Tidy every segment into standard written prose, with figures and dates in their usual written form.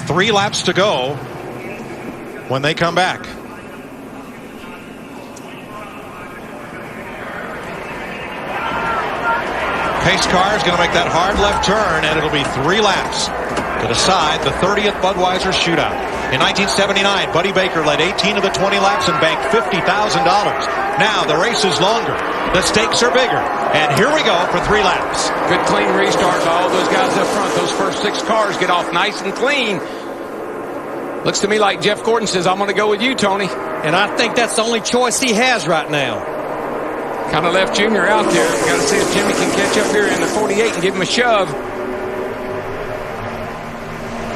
3 laps to go when they come back. Pace car is going to make that hard left turn, and it'll be 3 laps to decide the 30th Budweiser Shootout. In 1979, Buddy Baker led 18 of the 20 laps and banked $50,000. Now the race is longer. The stakes are bigger. And here we go for 3 laps. Good clean restart to all those guys up front. Those first 6 cars get off nice and clean. Looks to me like Jeff Gordon says, I'm going to go with you, Tony. And I think that's the only choice he has right now. Kind of left Junior out there. Got to see if Jimmy can catch up here in the 48 and give him a shove.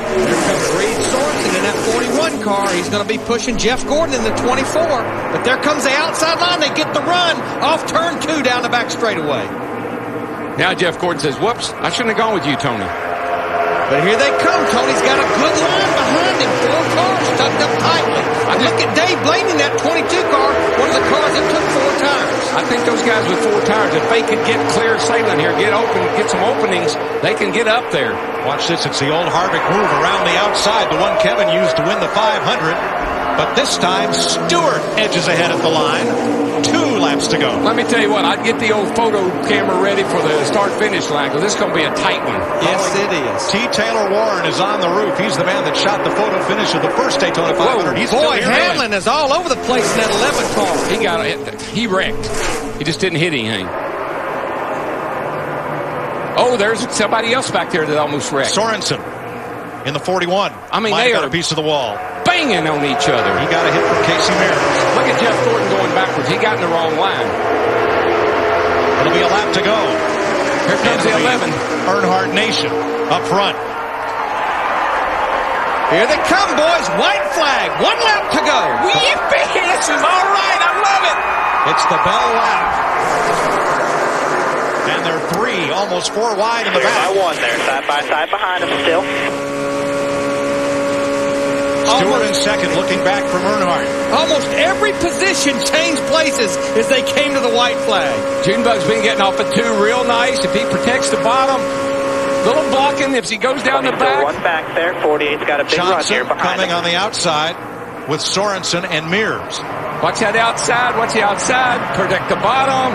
Here comes Reed Sorensen in that 41 car. He's going to be pushing Jeff Gordon in the 24. But there comes the outside line. They get the run off turn 2 down the back straightaway. Now Jeff Gordon says, whoops, I shouldn't have gone with you, Tony. But here they come. Tony's got a good line behind him. 4 cars tucked up tightly. Look at Dave Blaney in that 22 car, one of the cars that took 4 tires. I think those guys with 4 tires, if they could get clear sailing here, get some openings, they can get up there. Watch this. It's the old Harvick move around the outside, the one Kevin used to win the 500. But this time, Stewart edges ahead at the line. 2 laps to go. Let me tell you what, I'd get the old photo camera ready for the start-finish line, because this is going to be a tight one. Yes, it is. T. Taylor Warren is on the roof. He's the man that shot the photo finish of the first Daytona 500. He's boy, Hamlin is all over the place in that 11 car. He wrecked. He just didn't hit anything. Oh, there's somebody else back there that almost wrecked. Sorensen in the 41. I mean, they got a piece of the wall. Banging on each other. He got a hit from Casey Mears. Look at Jeff Gordon going backwards. He got in the wrong line. It'll be a lap to go. Here comes the 11. Earnhardt Nation up front. Here they come, boys. White flag. 1 lap to go. Yippee! This is all right. I love it. It's the bell lap. And they're 3, almost 4 wide in the back. By 1 there, side by side behind him still. Stewart in second, looking back from Earnhardt. Almost every position changed places as they came to the white flag. Junebug's been getting off at 2 real nice. If he protects the bottom, little blocking if he goes down the back. 1 back there. 48's got a big run here behind coming him. on the outside with Sorensen and Mears. Watch that outside. Watch the outside. Protect the bottom.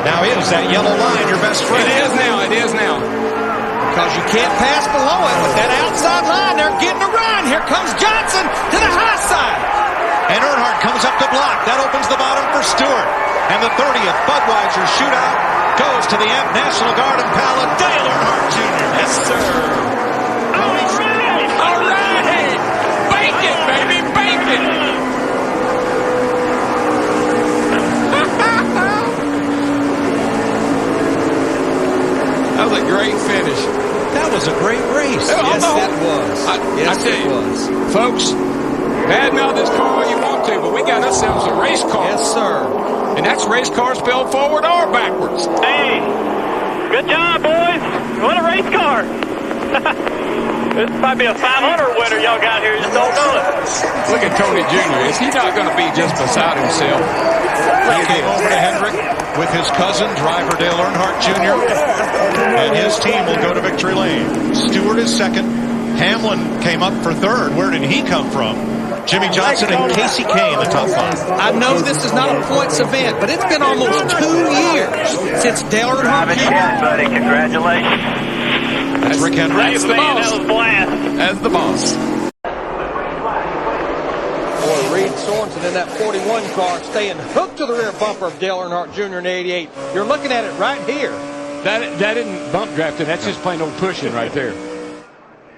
Now is that yellow line your best friend? It is now. It is now. Because you can't pass below it with that outside line. They're getting a run. Here comes Johnson to the high side. And Earnhardt comes up to block. That opens the bottom for Stewart. And the 30th Budweiser Shootout goes to the National Guard and Pala, Dale Earnhardt Jr. Yes, sir. All right. Bake it, baby. Bake it. That was a great finish. That was a great race. Yes, it was. I tell you, folks, badmouth this car all you want to, but we got ourselves a race car. Yes, sir. And that's race car spelled forward or backwards. Hey, good job, boys. What a race car. This might be a 500 winner y'all got here. You just don't know it. Look at Tony Jr. Is he not going to be just beside himself? He came over to Hendrick with his cousin, driver Dale Earnhardt Jr. And his team will go to victory lane. Stewart is second. Hamlin came up for third. Where did he come from? Jimmy Johnson and Casey Kane, the top 5. I know this is not a points event, but it's been almost 2 years since Dale Earnhardt Jr. Buddy, congratulations. That's Rick Hendrick. That's the boss. That was blast. That's the boss. Boy, Reed Sorensen in that 41 car staying hooked to the rear bumper of Dale Earnhardt Jr. in 88. You're looking at it right here. That isn't bump drafting. That's just plain old pushing right there.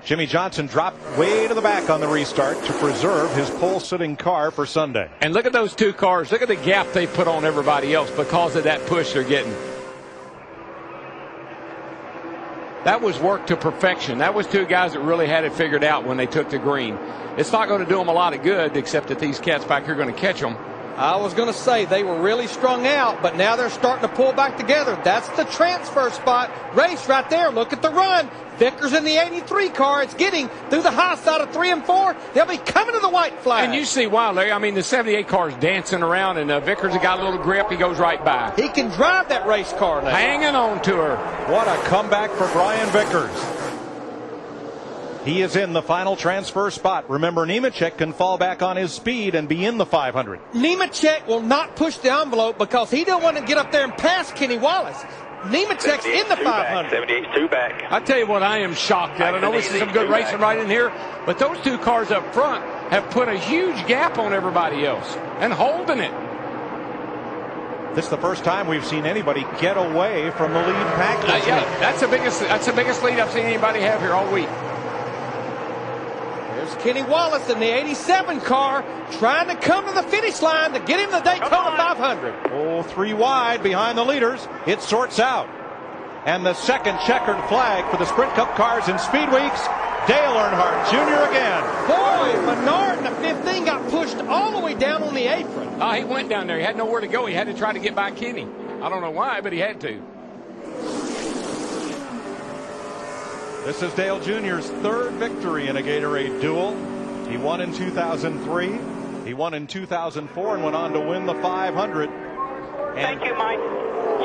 Jimmy Johnson dropped way to the back on the restart to preserve his pole-sitting car for Sunday. And look at those 2 cars. Look at the gap they put on everybody else because of that push they're getting. That was work to perfection. That was 2 guys that really had it figured out when they took the green. It's not going to do them a lot of good, except that these cats back here are going to catch them. I was going to say they were really strung out, but now they're starting to pull back together. That's the transfer spot race right there. Look at the run. Vickers in the 83 car. It's getting through the high side of 3 and 4. They'll be coming to the white flag. And you see why, Larry. I mean, the 78 car is dancing around, and Vickers has got a little grip. He goes right by. He can drive that race car now. Hanging on to her. What a comeback for Brian Vickers. He is in the final transfer spot. Remember, Nemechek can fall back on his speed and be in the 500. Nemechek will not push the envelope because he don't want to get up there and pass Kenny Wallace. Nemechek's in the 500. 78-2 back. I tell you what, I am shocked at. I know this is some good racing right in here, but those two cars up front have put a huge gap on everybody else and holding it. This is the first time we've seen anybody get away from the lead package. Yeah, that's the biggest lead I've seen anybody have here all week. There's Kenny Wallace in the 87 car trying to come to the finish line to get him the Daytona 500. Oh, 3 wide behind the leaders. It sorts out. And the second checkered flag for the Sprint Cup cars in Speed Weeks. Dale Earnhardt Jr. again. Boy, Menard in the 15 got pushed all the way down on the apron. He went down there. He had nowhere to go. He had to try to get by Kenny. I don't know why, but he had to. This is Dale Jr.'s 3rd victory in a Gatorade Duel. He won in 2003. He won in 2004 and went on to win the 500. And Thank you, Mike.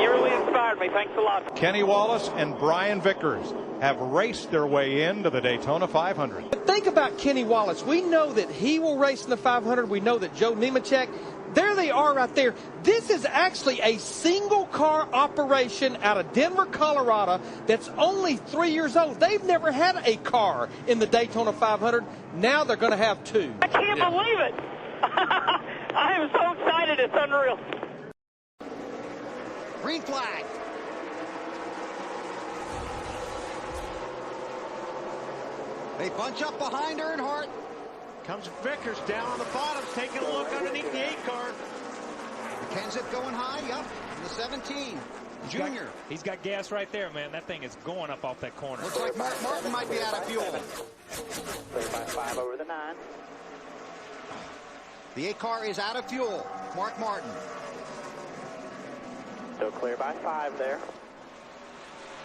You really inspired me. Thanks a lot. Kenny Wallace and Brian Vickers have raced their way into the Daytona 500. But think about Kenny Wallace. We know that he will race in the 500. We know that Joe Nemechek. There they are right there. This is actually a single car operation out of Denver, Colorado that's only 3 years old. They've never had a car in the Daytona 500. Now they're going to have 2. I can't believe it. I am so excited. It's unreal. Green flag. They bunch up behind Earnhardt. Comes Vickers down on the bottom, taking a look underneath the 8 car. Kenseth going high, up in the 17. Junior. He's got gas right there, man. That thing is going up off that corner. Looks like Mark Martin might be out of fuel. Clear by 5 over the 9. The 8 car is out of fuel. Mark Martin. Still clear by 5 there.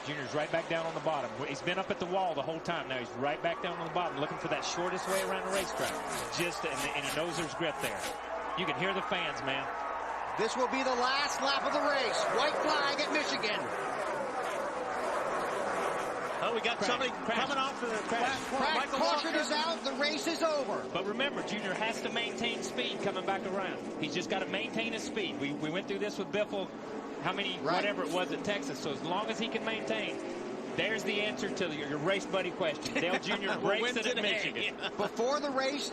Junior's right back down on the bottom. He's been up at the wall the whole time. Now he's right back down on the bottom, looking for that shortest way around the racetrack. And he knows there's grip there. You can hear the fans, man. This will be the last lap of the race. White flag at Michigan. Oh, we got somebody coming off the Crash caution is out. The race is over. But remember, Junior has to maintain speed coming back around. He's just got to maintain his speed. We went through this with Biffle. Whatever it was at Texas. So as long as he can maintain, there's the answer to your race buddy question. Dale Jr. raced it at Michigan. Before the race,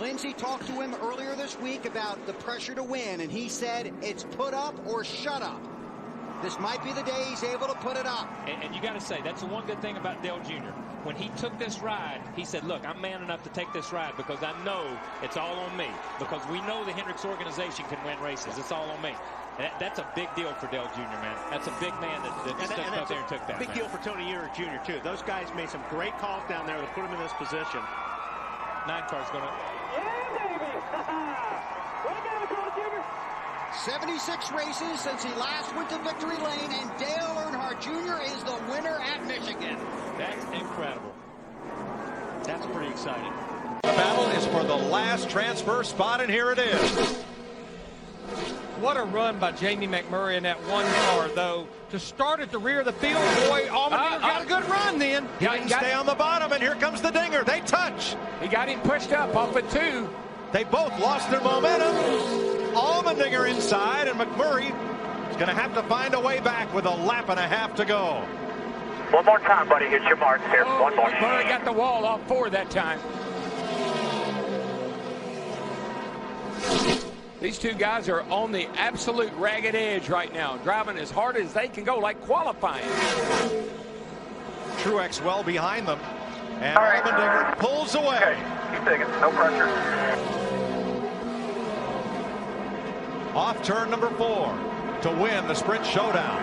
Lindsay talked to him earlier this week about the pressure to win, and he said it's put up or shut up. This might be the day he's able to put it up. And you got to say, that's the one good thing about Dale Jr. When he took this ride, he said, look, I'm man enough to take this ride because I know it's all on me. Because we know the Hendricks organization can win races. It's all on me. That's a big deal for Dale Jr., man. That's a big man that stepped up there and took that. Big deal for Tony Ewers Jr., too. Those guys made some great calls down there to put him in this position. 9 car's going to... Yeah, baby. Way to go, Tony Jr. 76 races since he last went to victory lane, and Dale Earnhardt Jr. is the winner at Michigan. That's incredible. That's pretty exciting. The battle is for the last transfer spot, and here it is. What a run by Jamie McMurray in that one car, though. To start at the rear of the field, boy, Allmendinger got a good run then. He didn't stay on the bottom, and here comes the dinger. They touch. He got him pushed up off at 2. They both lost their momentum. Allmendinger inside, and McMurray is going to have to find a way back with a lap and a half to go. One more time, buddy. Hit your marks here. One more. McMurray got the wall off 4 that time. These two guys are on the absolute ragged edge right now, driving as hard as they can go, like qualifying. Truex well behind them, and Allmendinger pulls away. Okay, keep digging. No pressure. Off turn number 4 to win the Sprint Showdown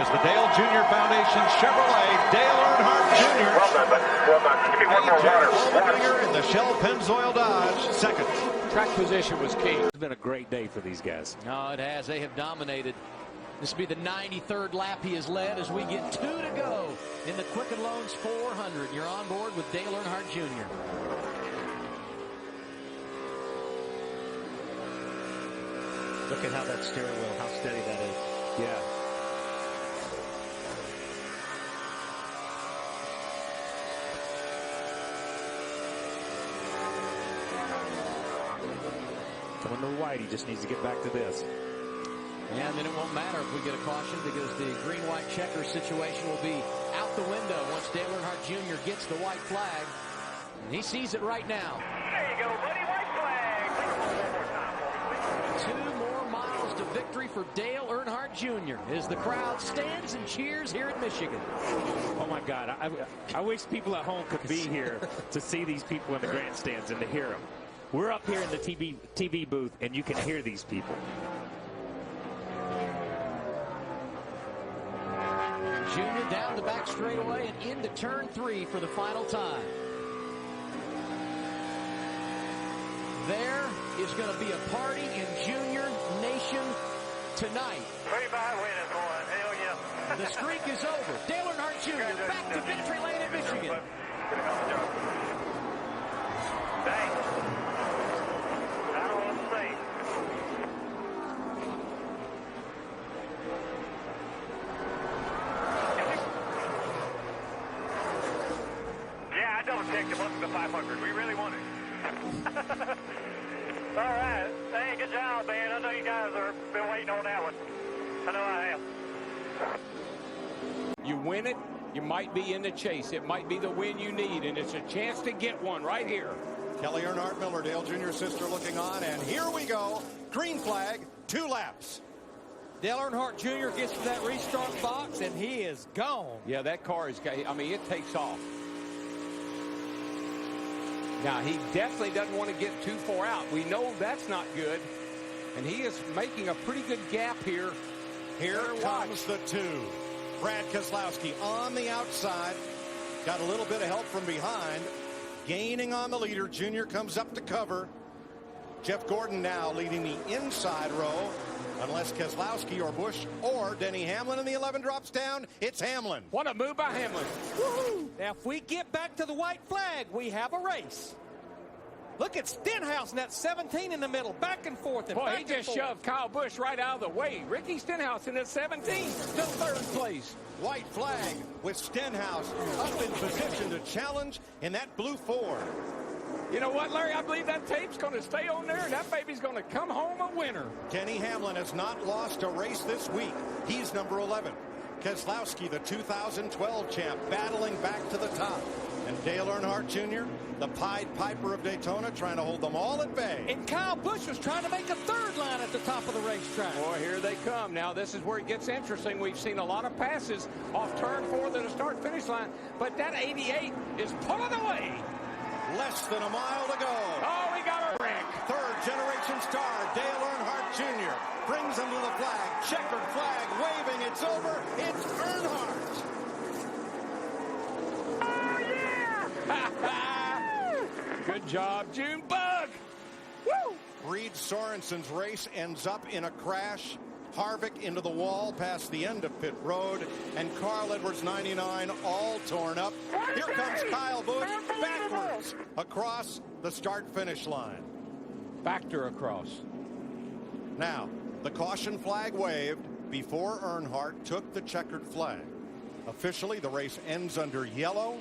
is the Dale Jr. Foundation Chevrolet Dale Earnhardt Jr. Well done, buddy. Well done. Give me one more water. Allmendinger in the Shell Pennzoil Dodge, second. Track position was key. It's been a great day for these guys. No, it has. They have dominated. This will be the 93rd lap he has led as we get 2 to go in the Quicken Loans 400. You're on board with Dale Earnhardt Jr. Look at how that steering wheel, how steady that is. Yeah. when the white. He just needs to get back to this. And then it won't matter if we get a caution because the green-white checker situation will be out the window once Dale Earnhardt Jr. gets the white flag. And he sees it right now. There you go, buddy. White flag. 2 more miles to victory for Dale Earnhardt Jr. as the crowd stands and cheers here at Michigan. Oh, my God. I wish people at home could be here to see these people in the grandstands and to hear them. We're up here in the TV booth, and you can hear these people. Junior down the back straightaway and into turn 3 for the final time. There is going to be a party in Junior Nation tonight. Pretty bad win is one. Hell yeah. The streak is over. Dale Earnhardt Jr. back to victory lane at Michigan. Thanks. I don't want to say. Yeah, I double-checked it once in the 500. We really won it. All right. Hey, good job, man. I know you guys have been waiting on that one. I know I have. You win it, you might be in the chase. It might be the win you need, and it's a chance to get one right here. Kelly Earnhardt Miller, Dale Jr.'s sister, looking on, and here we go. Green flag, 2 laps. Dale Earnhardt Jr. gets to that restart box, and he is gone. Yeah, that car is, I mean, it takes off. Now, he definitely doesn't want to get too far out. We know that's not good, and he is making a pretty good gap here. Here comes the 2. Brad Keselowski on the outside. Got a little bit of help from behind. Gaining on the leader. Junior comes up to cover. Jeff Gordon now leading the inside row. Unless Keselowski or Busch or Denny Hamlin in the 11 drops down, it's Hamlin. What a move by Hamlin. Woo-hoo. Now, if we get back to the white flag, we have a race. Look at Stenhouse in that 17 in the middle, back and forth. And boy, he just shoved Kyle Busch right out of the way. Ricky Stenhouse in that 17 to 3rd place. White flag with Stenhouse up in position to challenge in that blue Ford. You know what, Larry? I believe that tape's going to stay on there, and that baby's going to come home a winner. Denny Hamlin has not lost a race this week. He's number 11. Keselowski, the 2012 champ, battling back to the top. And Dale Earnhardt Jr., the Pied Piper of Daytona, trying to hold them all at bay. And Kyle Busch was trying to make a 3rd line at the top of the racetrack. Boy, here they come. Now, this is where it gets interesting. We've seen a lot of passes off turn 4 to the start-finish line, but that 88 is pulling away. Less than a mile to go. Oh, we got a wreck. 3rd generation star, Dale Earnhardt Jr. brings him to the flag. Checkered flag waving. It's over. It's Earnhardt. Good job, Junebug. Woo! Reed Sorensen's race ends up in a crash. Harvick into the wall past the end of pit road, and Carl Edwards 99 all torn up. Here comes Kyle Busch backwards across the start-finish line. Factor across. Now, the caution flag waved before Earnhardt took the checkered flag. Officially, the race ends under yellow.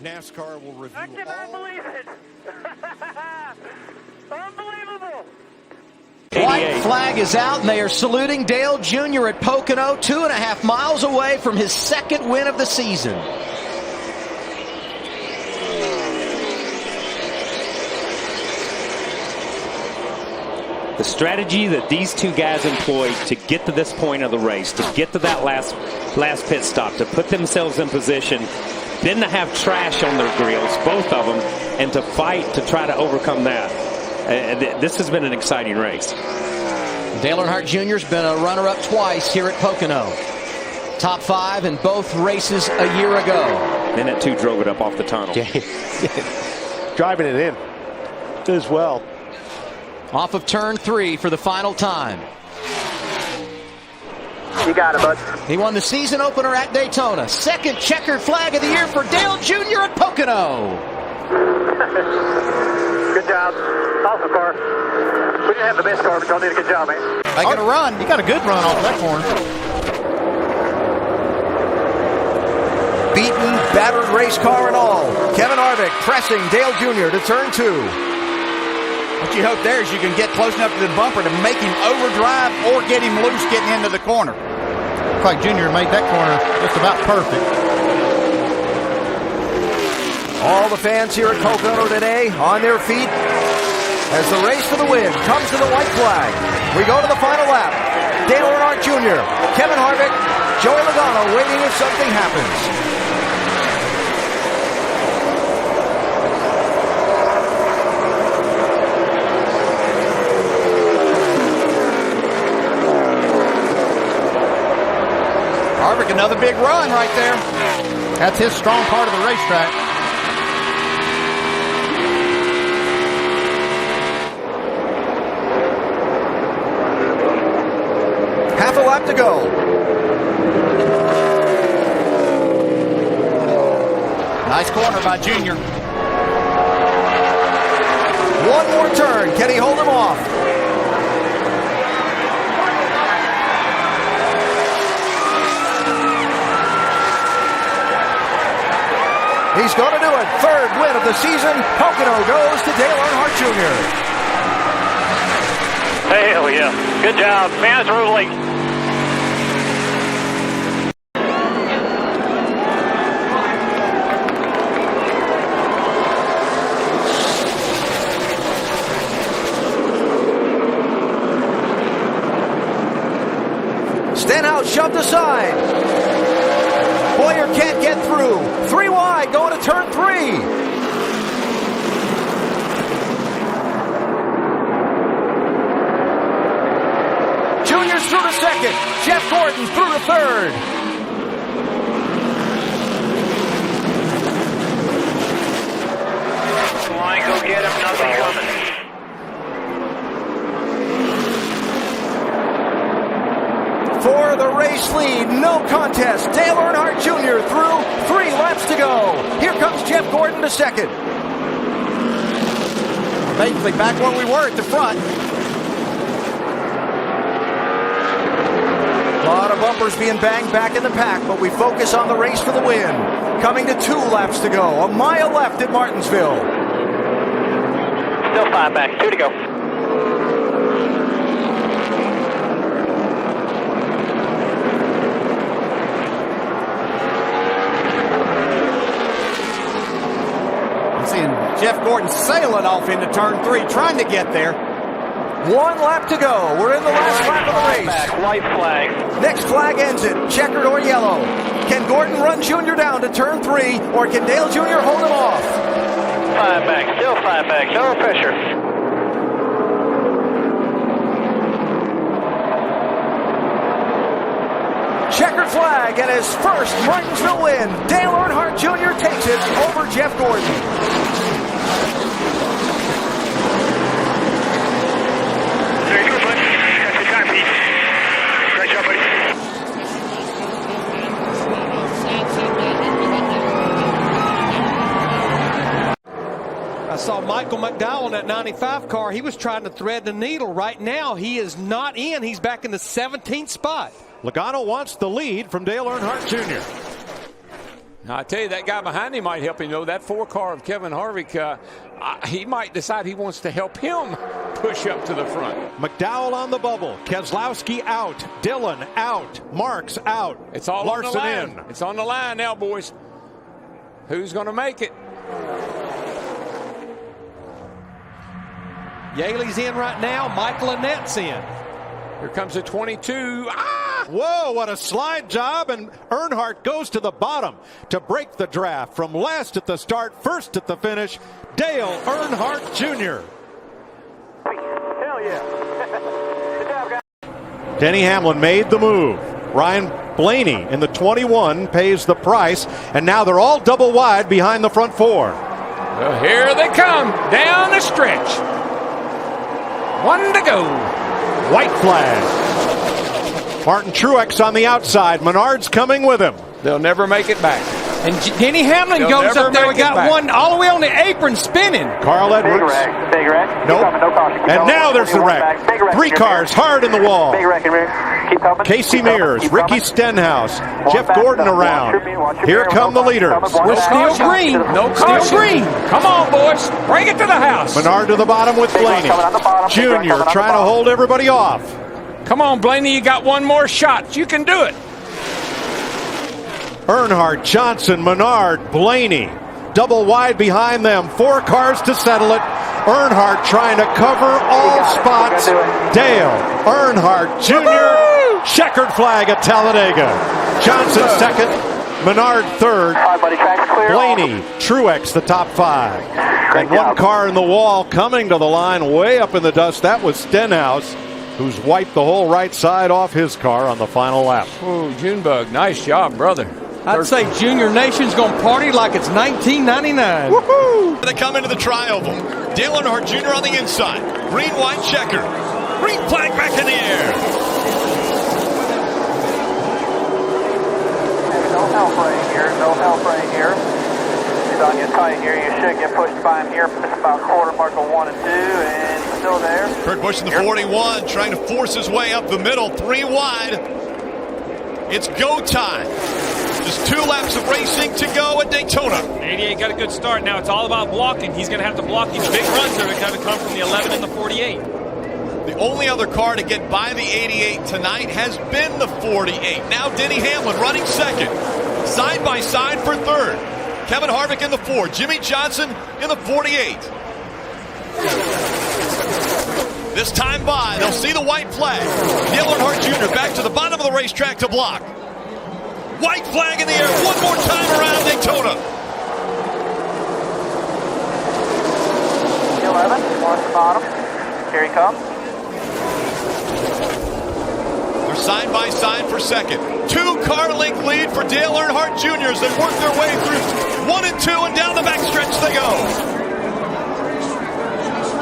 NASCAR will review I cannot believe it. Unbelievable. White flag is out, and they are saluting Dale Jr. at Pocono, 2.5 miles away from his 2nd win of the season. The strategy that these 2 guys employed to get to this point of the race, to get to that last pit stop, to put themselves in position, then to have trash on their grills, both of them, and to fight to try to overcome that. This has been an exciting race. Dale Earnhardt Jr. has been a runner-up twice here at Pocono. Top 5 in both races a year ago. Then that 2 drove it up off the tunnel. Driving it in as well. Off of turn 3 for the final time. You got it, bud. He won the season opener at Daytona. 2nd checkered flag of the year for Dale Jr. at Pocono. Good job. Awesome car. We didn't have the best car, but y'all did a good job, man. I got a run. You got a good run off that corner. Beaten, battered race car and all. Kevin Harvick pressing Dale Jr. to turn 2. What you hope there is you can get close enough to the bumper to make him overdrive or get him loose getting into the corner. Looks like Junior made that corner just about perfect. All the fans here at Pocono today on their feet as the race for the win comes to the white flag. We go to the final lap. Dale Earnhardt Jr., Kevin Harvick, Joey Logano waiting if something happens. Harvick, another big run right there. That's his strong part of the racetrack. Half a lap to go. Nice corner by Junior. One more turn. Can he hold him off? He's going to do it. Third win of the season. Pocono goes to Dale Earnhardt Jr. Hell yeah. Good job. Fans ruling. Stenhouse shoved aside. Boyer can't get through. 3 wide going to turn 3. Junior's through to second. Jeff Gordon through to third. Come on, go get him. Nothing coming. For the race lead, no contest. Dale Earnhardt Jr. through 3 laps to go. Here comes Jeff Gordon to second. Basically back where we were at the front. A lot of bumpers being banged back in the pack, but we focus on the race for the win. Coming to 2 laps to go. A mile left at Martinsville. Still 5 back. 2 to go. Jeff Gordon sailing off into turn 3, trying to get there. 1 lap to go. We're in the last lap of the race. Back, white flag. Next flag ends it, checkered or yellow. Can Gordon run Junior down to turn 3, or can Dale Jr. hold him off? 5 back, still 5 back, no pressure. Checkered flag and his first Martinsville win. Dale Earnhardt Jr. takes it over Jeff Gordon. Very good, bud. That's the time, Pete. Great job, buddy. I saw Michael McDowell in that 95 car. He was trying to thread the needle. Right now, he is not in. He's back in the 17th spot. Logano wants the lead from Dale Earnhardt Jr. Now, I tell you, that guy behind him might help him, though. That 4 car of Kevin Harvick, he might decide he wants to help him push up to the front. McDowell on the bubble. Keselowski out. Dillon out. Marks out. It's all Larson on the line. in. It's on the line now, boys. Who's going to make it? Yaley's in right now. Michael Annette's in. Here comes a 22. Whoa, what a slide job, and Earnhardt goes to the bottom to break the draft. From last at the start, first at the finish, Dale Earnhardt Jr. Hell yeah. Good job, guys. Denny Hamlin made the move. Ryan Blaney in the 21 pays the price, and now they're all double wide behind the front 4. Well, here they come down the stretch. 1 to go. White flag. Martin Truex on the outside. Menard's coming with him. They'll never make it back. And Denny Hamlin goes up there. We got one all the way on the apron spinning. Carl Edwards. Big wreck. Nope. No caution. And now there's the wreck. 3 cars hard in the wall. Big wreck. Keep coming. Casey Mears, Ricky Stenhouse, Jeff Gordon around. Here come the leaders. We're still green. No caution. Green. Come on, boys. Bring it to the house. Menard to the bottom with Blaney. Junior trying to hold everybody off. Come on, Blaney. You got one more shot. You can do it. Earnhardt, Johnson, Menard, Blaney. Double wide behind them. 4 cars to settle it. Earnhardt trying to cover all spots. Dale Earnhardt Jr. Checkered flag at Talladega. Johnson second. Menard third. Blaney, Truex the top 5. And 1 car in the wall coming to the line way up in the dust. That was Stenhouse, who's wiped the whole right side off his car on the final lap. Oh, Junebug, nice job, brother. I'd say Junior Nation's going to party like it's 1999. Woohoo! They come into the tri-oval. Dale Earnhardt Jr. on the inside. Green, white checker. Green flag back in the air. No help right here. No help right here. He's on you tight here. You should get pushed by him here. It's about quarter mark of 1 and 2, and he's still there. Kurt Busch in the 41, trying to force his way up the middle. 3 wide. It's go time. Just 2 laps of racing to go at Daytona. 88 got a good start. Now it's all about blocking. He's going to have to block these big runs that are going to come from the 11 and the 48. The only other car to get by the 88 tonight has been the 48. Now Denny Hamlin running second. Side by side for third. Kevin Harvick in the 4. Jimmy Johnson in the 48. This time by, they'll see the white flag. Dale Earnhardt Jr. back to the bottom of the racetrack to block. White flag in the air one more time around Daytona. 11, off the bottom. Here he comes. They're side by side for second. 2-car length lead for Dale Earnhardt Jr. as they work their way through 1 and 2, and down the backstretch they go.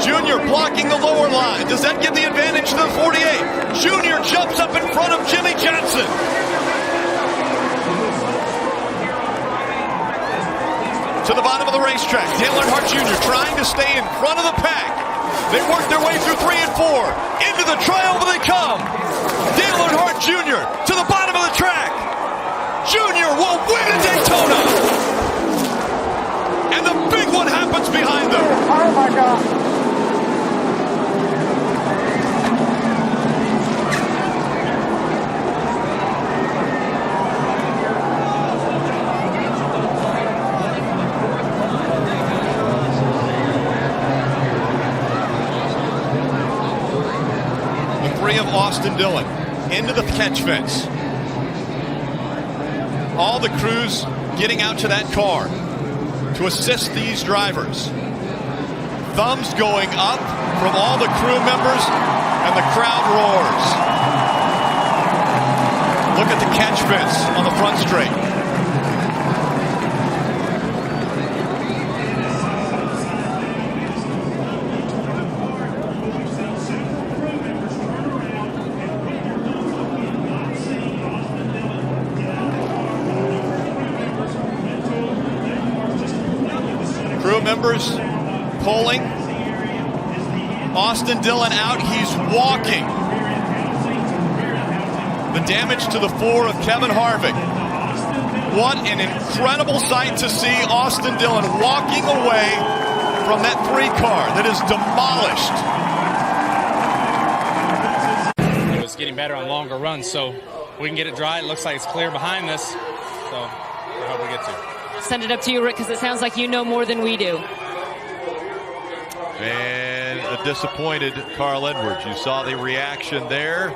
Junior blocking the lower line. Does that give the advantage to the 48? Junior jumps up in front of Jimmy Johnson. To the bottom of the racetrack, Dale Earnhardt Jr. trying to stay in front of the pack. They work their way through 3 and 4. Into the tri-oval they come. Dale Earnhardt Jr. to the bottom of the track. Junior will win at Daytona. And the big one happens behind them. Oh my God. Of Austin Dillon into the catch fence. All the crews getting out to that car to assist these drivers. Thumbs going up from all the crew members, and the crowd roars. Look at the catch fence on the front straight. Members pulling. Austin Dillon out. He's walking. The damage to the 4 of Kevin Harvick. What an incredible sight to see Austin Dillon walking away from that 3 car that is demolished. It was getting better on longer runs, so we can get it dry. It looks like it's clear behind us, so I hope we get to. Send it up to you, Rick, because it sounds like you know more than we do. And a disappointed Carl Edwards. You saw the reaction there.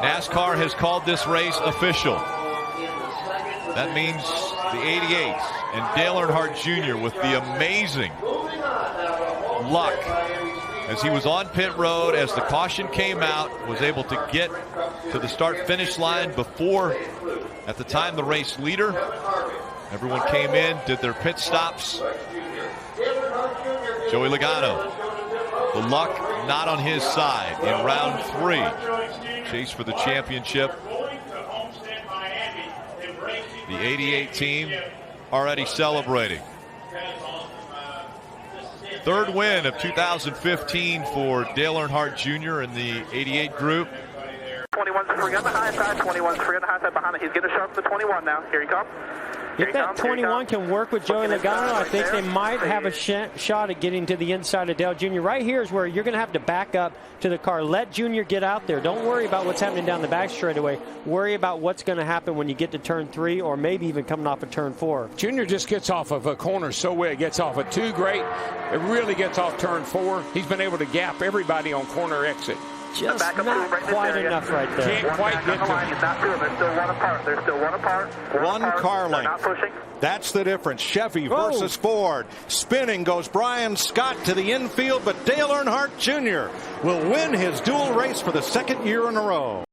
NASCAR has called this race official. That means the 88 and Dale Earnhardt Jr. with the amazing luck as he was on pit road as the caution came out, was able to get to the start-finish line before, at the time, the race leader. Everyone came in, did their pit stops. Joey Logano, the luck not on his side in round 3. Chase for the championship. The 88 team already celebrating. Third win of 2015 for Dale Earnhardt Jr. in the 88 group. 21's free on the high side. 21's free on the high side behind it. He's getting a sharp to the 21 now. Here he comes. If that 21 can work with Joey Logano, I think they might have a shot at getting to the inside of Dale Jr. Right here is where you're going to have to back up to the car. Let Jr. get out there. Don't worry about what's happening down the back straightaway. Worry about what's going to happen when you get to turn 3 or maybe even coming off of turn 4. Jr. just gets off of a corner so well. It gets off of 2 great. It really gets off turn 4. He's been able to gap everybody on corner exit. Just not quite enough right there. Can't quite get to him. They're still one apart. They're still one apart. One car length. Not pushing. That's the difference. Chevy versus Ford. Spinning goes Brian Scott to the infield, but Dale Earnhardt Jr. will win his dual race for the second year in a row.